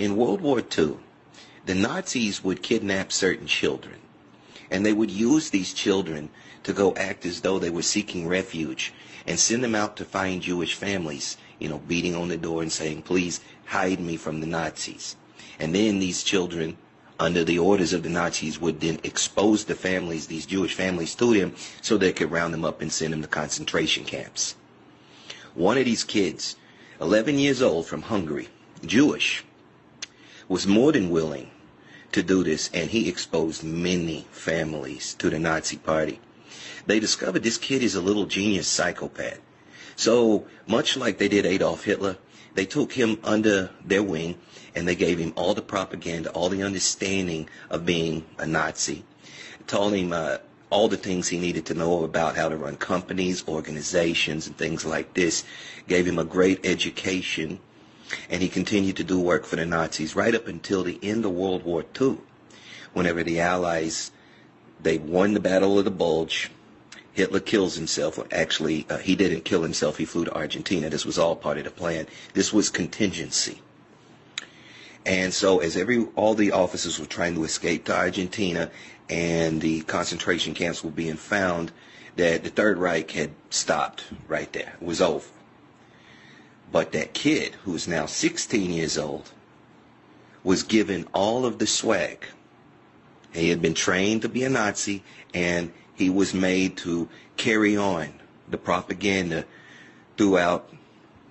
In World War II, the Nazis would kidnap certain children, and they would use these children to go act as though they were seeking refuge and send them out to find Jewish families, beating on the door and saying, please hide me from the Nazis. And then these children, under the orders of the Nazis, would then expose the families, these Jewish families, to them so they could round them up and send them to concentration camps. One of these kids, 11 years old, from Hungary, Jewish, was more than willing to do this, and he exposed many families to the Nazi Party. They discovered this kid is a little genius psychopath. So, much like they did Adolf Hitler, they took him under their wing, and they gave him all the propaganda, all the understanding of being a Nazi, told him all the things he needed to know about how to run companies, organizations, and things like this, gave him a great education, and he continued to do work for the Nazis right up until the end of World War II, whenever the Allies, they won the Battle of the Bulge. Hitler kills himself. Actually, he didn't kill himself. He flew to Argentina. This was all part of the plan. This was contingency. And so as all the officers were trying to escape to Argentina and the concentration camps were being found, that the Third Reich had stopped right there. It was over. But that kid, who is now 16 years old, was given all of the swag. He had been trained to be a Nazi, and he was made to carry on the propaganda throughout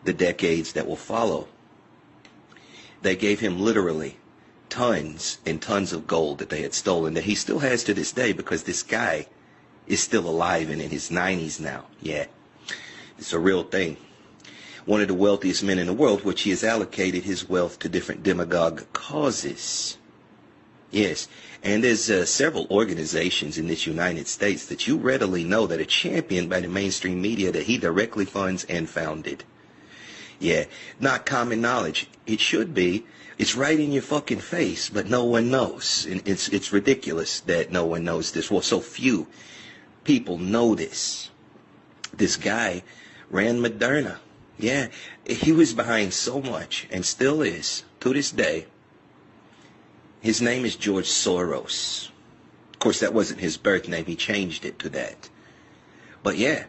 the decades that will follow. They gave him literally tons and tons of gold that they had stolen, that he still has to this day, because this guy is still alive and in his 90s now. Yeah, it's a real thing. One of the wealthiest men in the world, which he has allocated his wealth to different demagogue causes. Yes, and there's several organizations in this United States that you readily know that are championed by the mainstream media that he directly funds and founded. Yeah, not common knowledge. It should be. It's right in your fucking face, but no one knows. And it's ridiculous that no one knows this. Well, so few people know this. This guy ran Moderna. Yeah, he was behind so much, and still is, to this day. His name is George Soros. Of course, that wasn't his birth name. He changed it to that. But yeah,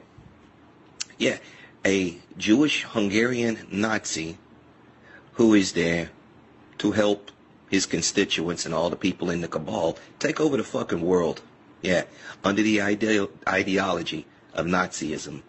a Jewish Hungarian Nazi who is there to help his constituents and all the people in the cabal take over the fucking world. Yeah, under the ideology of Nazism.